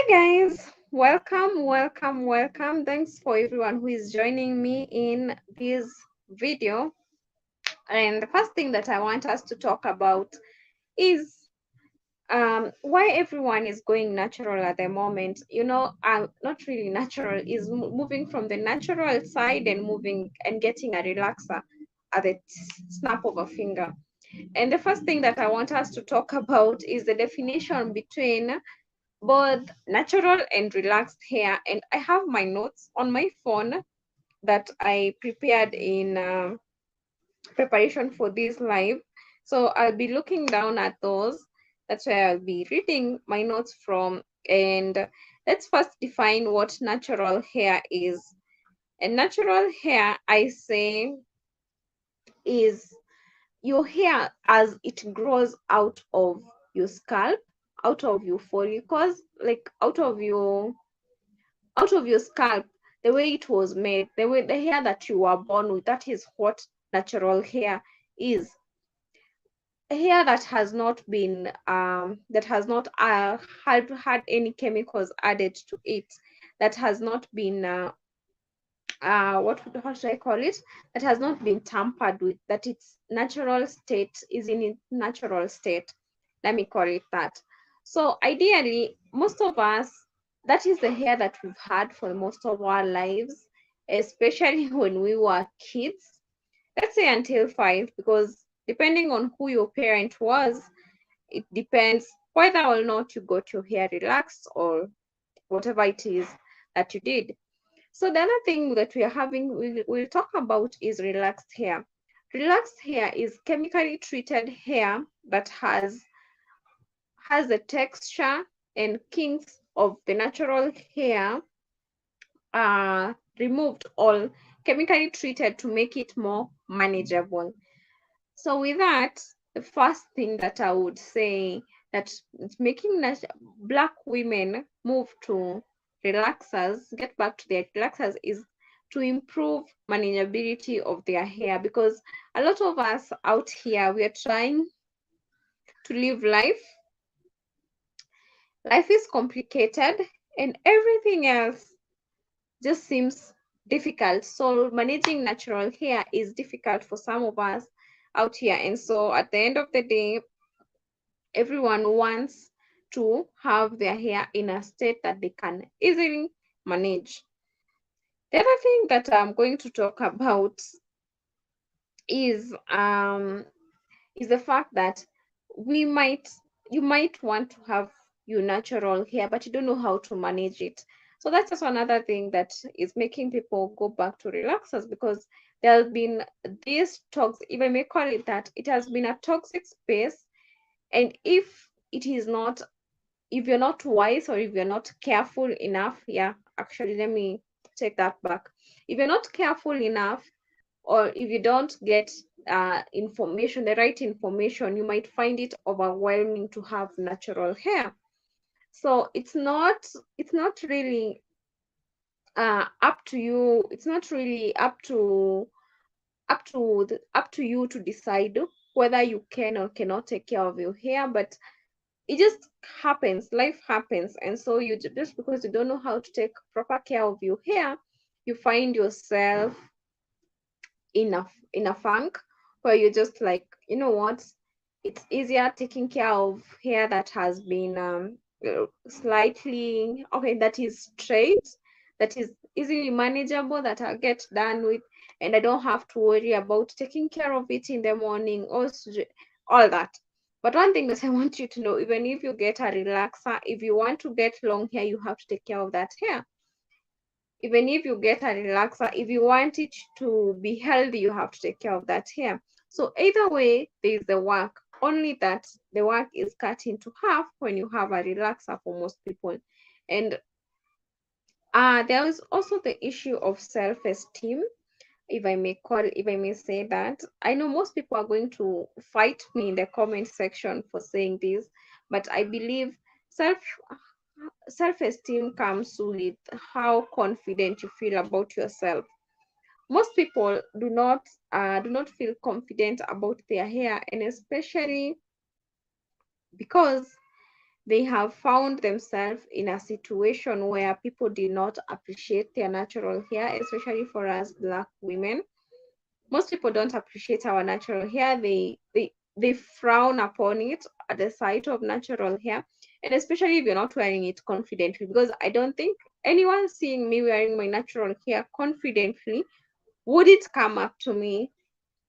Guys, welcome. Thanks for everyone who is joining me in this video. And the first thing that I want us to talk about is why everyone is going natural at the moment. Not really natural, is moving from the natural side and moving and getting a relaxer at the snap of a finger. And the first thing that I want us to talk about is the definition between both natural and relaxed hair. And I have my notes on my phone that I prepared in preparation for this live. So I'll be looking down at those. That's where I'll be reading my notes from. And let's first define what natural hair is. And natural hair, I say, is your hair as it grows out of your scalp, out of your follicles, like out of your scalp, the way it was made, the hair that you were born with. That is what natural hair is. A hair that has not been that has not had any chemicals added to it, that has not been what should I call it? That has not been tampered with, that its natural state is in its natural state. Let me call it that. So ideally, most of us, that is the hair that we've had for most of our lives, especially when we were kids. Let's say until 5, because depending on who your parent was, it depends whether or not you got your hair relaxed or whatever it is that you did. So the other thing that we are having, we'll talk about is relaxed hair. Relaxed hair is chemically treated hair that has the texture and kinks of the natural hair removed or chemically treated to make it more manageable. So with that, the first thing that I would say that it's making black women move to relaxers, get back to their relaxers, is to improve manageability of their hair, because a lot of us out here, we are trying to live life. Life is complicated and everything else just seems difficult. So managing natural hair is difficult for some of us out here. And so at the end of the day, everyone wants to have their hair in a state that they can easily manage. The other thing that I'm going to talk about is the fact that we might you might want to have your natural hair, but you don't know how to manage it. So that's just another thing that is making people go back to relaxers, because there have been these talks, if I may call it that, it has been a toxic space. And if you're not wise, or if you're not careful enough, yeah, actually, let me take that back. If you're not careful enough, or if you don't get the right information, you might find it overwhelming to have natural hair. So it's not really up to you. It's not really up to you to decide whether you can or cannot take care of your hair. But it just happens, life happens. And so just because you don't know how to take proper care of your hair, you find yourself in a funk, where you're just like, you know what, it's easier taking care of hair that has been slightly okay, that is straight, that is easily manageable, that I'll get done with, and I don't have to worry about taking care of it in the morning, or all that. But one thing that I want you to know, even if you get a relaxer, if you want to get long hair, you have to take care of that hair. Even if you get a relaxer, if you want it to be healthy, you have to take care of that hair. So either way, there is the work, only that the work is cut into half when you have a relaxer for most people. And there is also the issue of self-esteem, if I may say that. I know most people are going to fight me in the comment section for saying this, but I believe self self-esteem comes with how confident you feel about yourself. Most people do not feel confident about their hair, and especially because they have found themselves in a situation where people did not appreciate their natural hair, especially for us Black women. Most people don't appreciate our natural hair. They frown upon it at the sight of natural hair, and especially if you're not wearing it confidently, because I don't think anyone seeing me wearing my natural hair confidently would it come up to me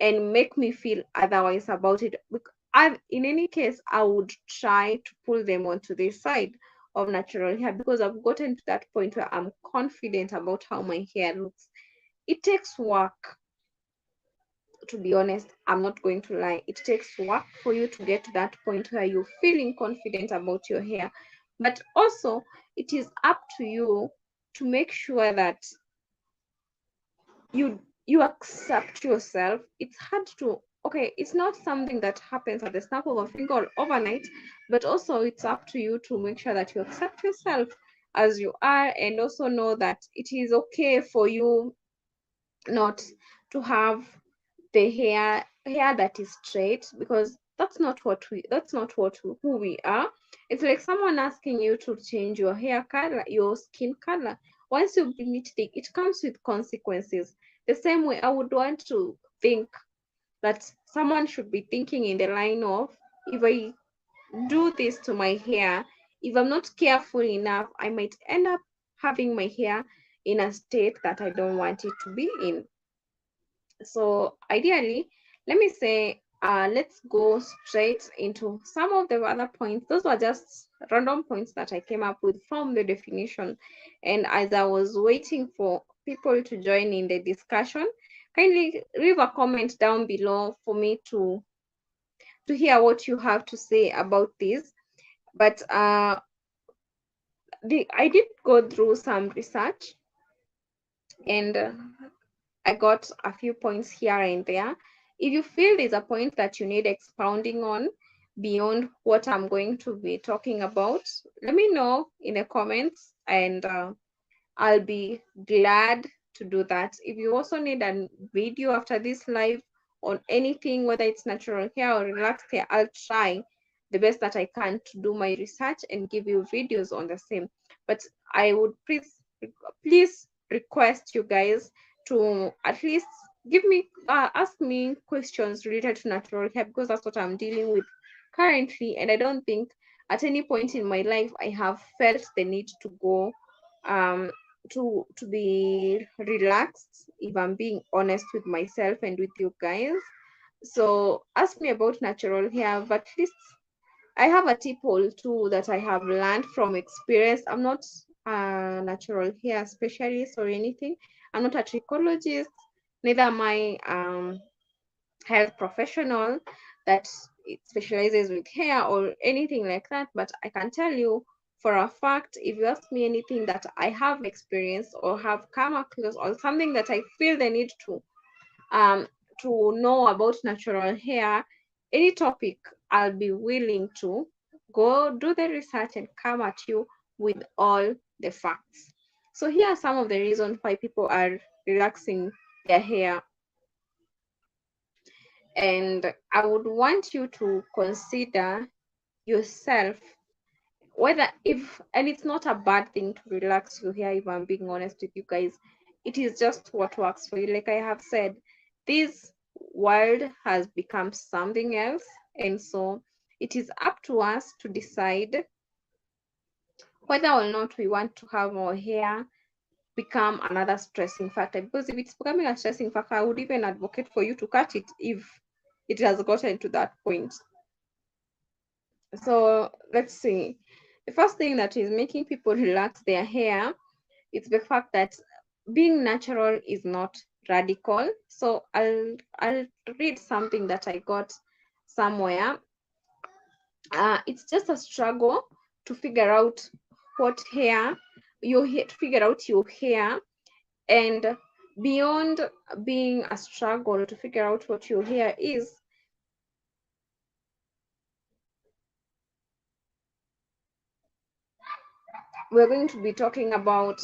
and make me feel otherwise about it. In any case, I would try to pull them onto this side of natural hair, because I've gotten to that point where I'm confident about how my hair looks. It takes work, to be honest. I'm not going to lie. It takes work for you to get to that point where you're feeling confident about your hair. But also, it is up to you to make sure that you accept yourself. It's hard to, okay, it's not something that happens at the snap of a finger or overnight, but also it's up to you to make sure that you accept yourself as you are, and also know that it is okay for you not to have the hair that is straight, because that's not what who we are. It's like someone asking you to change your hair color, your skin color. Once you bleach it comes with consequences. The same way I would want to think that someone should be thinking in the line of, if I do this to my hair, if I'm not careful enough, I might end up having my hair in a state that I don't want it to be in. So ideally, let me say, let's go straight into some of the other points. Those were just random points that I came up with from the definition. And as I was waiting for people to join in the discussion, kindly leave a comment down below for me to hear what you have to say about this. But I did go through some research, and I got a few points here and there. If you feel there's a point that you need expounding on beyond what I'm going to be talking about, let me know in the comments, and I'll be glad to do that. If you also need a video after this live on anything, whether it's natural hair or relaxed hair, I'll try the best that I can to do my research and give you videos on the same. But I would please request you guys to at least ask me questions related to natural hair, because that's what I'm dealing with currently, and I don't think at any point in my life I have felt the need to go to be relaxed, if I'm being honest with myself and with you guys. So ask me about natural hair, but at least I have a tip or two that I have learned from experience. I'm not a natural hair specialist or anything. I'm not a trichologist, neither am I health professional that it specializes with hair or anything like that. But I can tell you for a fact, if you ask me anything that I have experienced or have come across, or something that I feel the need um to know about natural hair, any topic, I'll be willing to go do the research and come at you with all the facts. So here are some of the reasons why people are relaxing their hair. And I would want you to consider yourself whether, if, and it's not a bad thing to relax your hair, if I'm being honest with you guys. It is just what works for you. Like I have said, this world has become something else, and so it is up to us to decide whether or not we want to have our hair become another stressing factor. Because if it's becoming a stressing factor, I would even advocate for you to cut it if it has gotten to that point. So let's see. The first thing that is making people relax their hair is the fact that being natural is not radical. So I'll read something that I got somewhere. It's just a struggle to figure out what hair to figure out your hair, and beyond being a struggle to figure out what your hair is, we're going to be talking about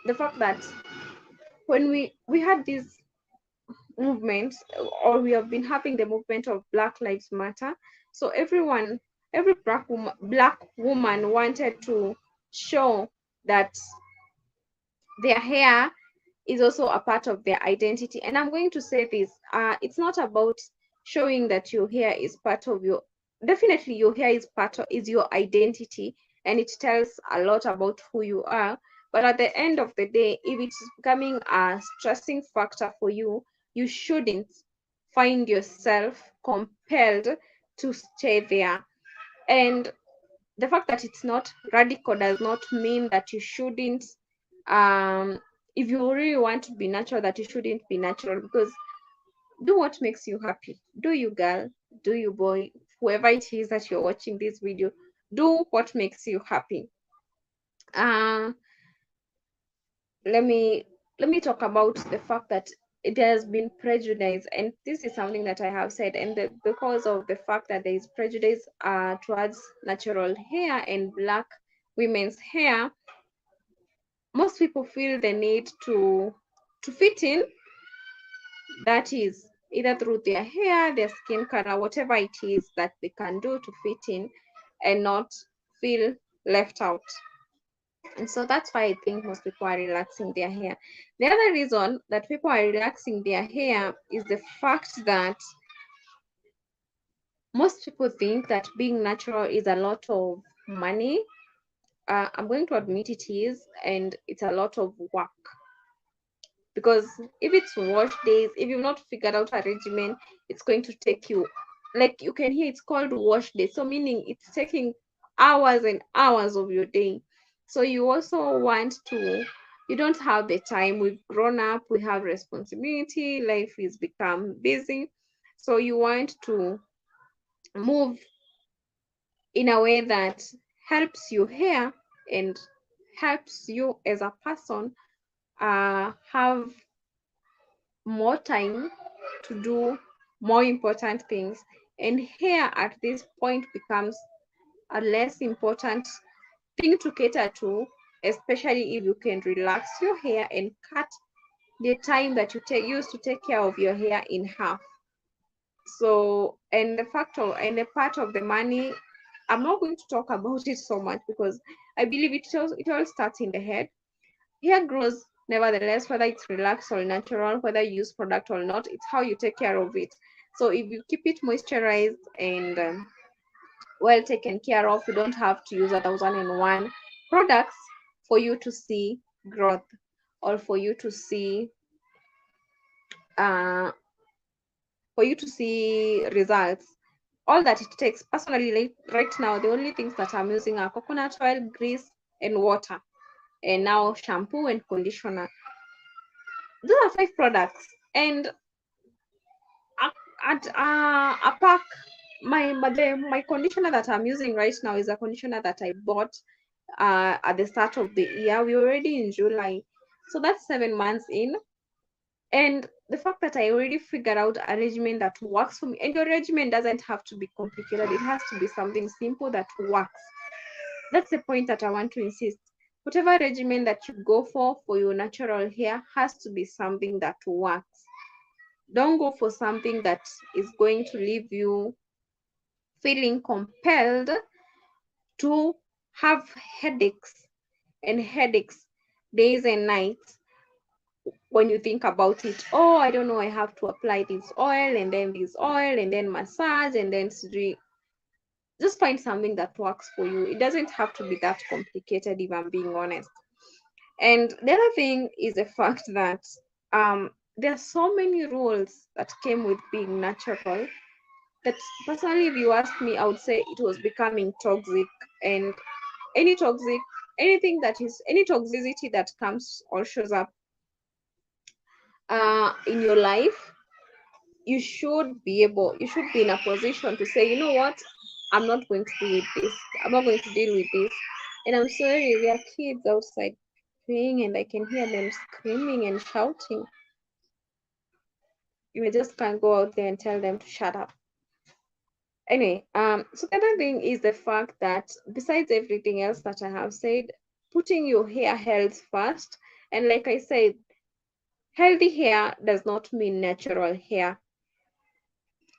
the fact that when we had this movement, or we have been having the movement of Black Lives Matter, so everyone every black woman wanted to show that their hair is also a part of their identity. And I'm going to say this, it's not about showing that your hair is part of your, definitely your hair is your identity, and it tells a lot about who you are. But at the end of the day, if it's becoming a stressing factor for you, you shouldn't find yourself compelled to stay there. And the fact that it's not radical does not mean that you shouldn't, if you really want to be natural, that you shouldn't be natural. Because do what makes you happy. Do you, girl, do you, boy, whoever it is that you're watching this video, do what makes you happy. uh let me talk about the fact that it has been prejudice, and this is something that I have said. And because of the fact that there is prejudice towards natural hair and black women's hair, most people feel the need to fit in, that is either through their hair, their skin color, whatever it is that they can do to fit in and not feel left out. And so that's why I think most people are relaxing their hair. The other reason that people are relaxing their hair is the fact that most people think that being natural is a lot of money. I'm going to admit it is, and it's a lot of work. Because if it's wash days, if you've not figured out a regimen, it's going to take you, like you can hear, it's called wash day, so meaning it's taking hours and hours of your day. So you also want to, you don't have the time. We've grown up, we have responsibility, life is become busy, so you want to move in a way that helps your hair and helps you as a person have more time to do more important things. And hair at this point becomes a less important thing to cater to, especially if you can relax your hair and cut the time that you use to take care of your hair in half. So, and the factor and the part of the money, I'm not going to talk about it so much because I believe it all starts in the head. Hair grows nevertheless, whether it's relaxed or natural, whether you use product or not, it's how you take care of it. So if you keep it moisturized and well taken care of, you don't have to use 1,001 products for you to see growth, or for you to see uh, results. All that it takes, personally, like right now, the only things that I'm using are coconut oil, grease, and water, and now shampoo and conditioner. Those are 5 products. And at a pack, my conditioner that I'm using right now is a conditioner that I bought at the start of the year. We're already in July, so that's 7 months in. And the fact that I already figured out a regimen that works for me, and your regimen doesn't have to be complicated, it has to be something simple that works. That's the point that I want to insist. Whatever regimen that you go for your natural hair has to be something that works. Don't go for something that is going to leave you feeling compelled to have headaches and headaches days and nights when you think about it. Oh, I don't know, I have to apply this oil and then this oil and then massage and then surgery. Just find something that works for you. It doesn't have to be that complicated, if I'm being honest. And the other thing is the fact that there are so many rules that came with being natural that, personally, if you ask me, I would say it was becoming toxic. And any toxicity that comes or shows up in your life, you should be in a position to say, you know what, I'm not going to deal with this. I'm not going to deal with this. And I'm sorry, there are kids outside playing and I can hear them screaming and shouting. You just can't go out there and tell them to shut up. Anyway, so the other thing is the fact that, besides everything else that I have said, putting your hair health first. And like I said, healthy hair does not mean natural hair.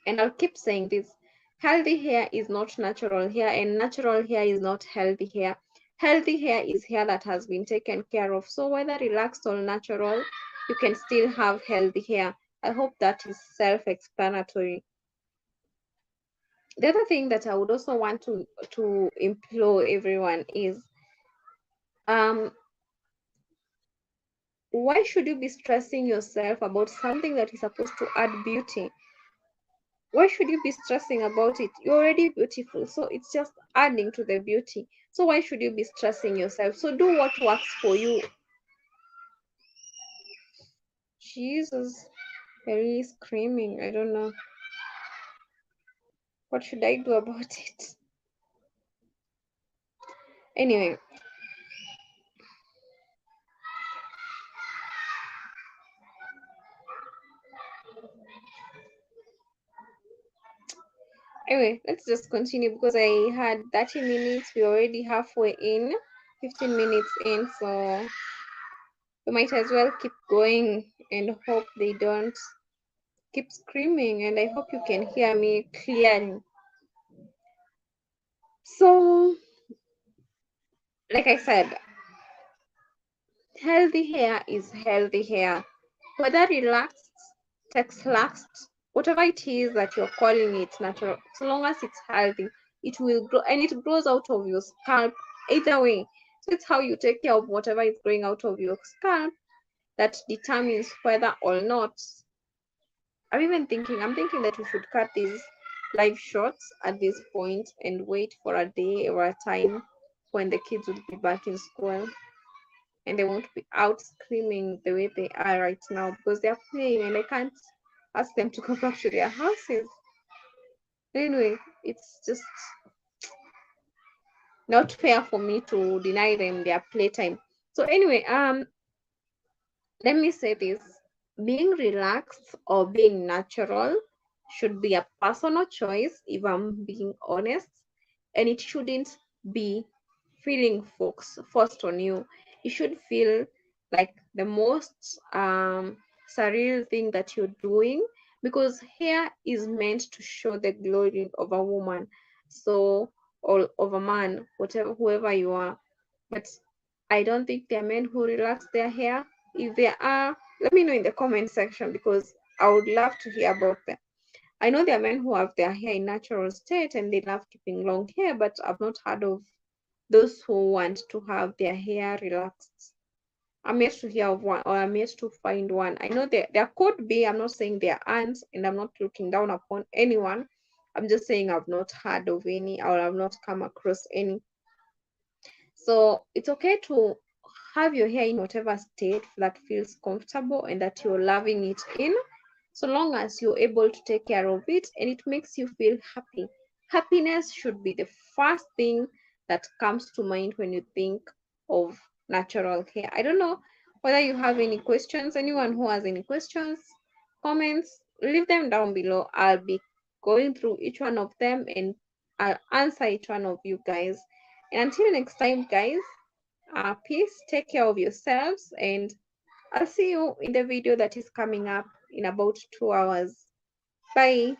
And I'll keep saying this. Healthy hair is not natural hair, and natural hair is not healthy hair. Healthy hair is hair that has been taken care of. So whether relaxed or natural, you can still have healthy hair. I hope that is self-explanatory. The other thing that I would also want to implore everyone is, um why should you be stressing yourself about something that is supposed to add beauty? Why should you be stressing about it? You're already beautiful, so it's just adding to the beauty. So why should you be stressing yourself? So do what works for you. Jesus, Harry is screaming. I don't know. What should I do about it? Anyway, let's just continue because I had 30 minutes. We're already halfway in, 15 minutes in, so we might as well keep going and hope they don't keep screaming. And I hope you can hear me clearly. So, like I said, healthy hair is healthy hair. Whether relaxed, texlaxed, whatever it is that you're calling it natural, so long as it's healthy, it will grow, and it grows out of your scalp either way. So it's how you take care of whatever is growing out of your scalp that determines whether or not. I'm thinking that we should cut these live shots at this point and wait for a day or a time when the kids will be back in school and they won't be out screaming the way they are right now because they're playing and I can't ask them to go back to their houses. Anyway, it's just not fair for me to deny them their playtime. So anyway, let me say this. Being relaxed or being natural should be a personal choice, if I'm being honest, and it shouldn't be feeling forced on you. You should feel like the most surreal thing that you're doing, because hair is meant to show the glory of a woman, so, or of a man, whoever you are. But I don't think there are men who relax their hair. If there are, let me know in the comment section because I would love to hear about them. I know there are men who have their hair in natural state and they love keeping long hair, but I've not heard of those who want to have their hair relaxed. I'm yet to hear of one, or I'm yet to find one. I know there could be, I'm not saying there aren't, and I'm not looking down upon anyone. I'm just saying I've not heard of any, or I've not come across any. So it's okay to have your hair in whatever state that feels comfortable and that you're loving it in, so long as you're able to take care of it and it makes you feel happy. Happiness should be the first thing that comes to mind when you think of natural hair. I don't know whether you have any questions. Anyone who has any questions, comments, leave them down below. I'll be going through each one of them and I'll answer each one of you guys. And until next time, guys, peace, take care of yourselves, and I'll see you in the video that is coming up in about 2 hours. Bye.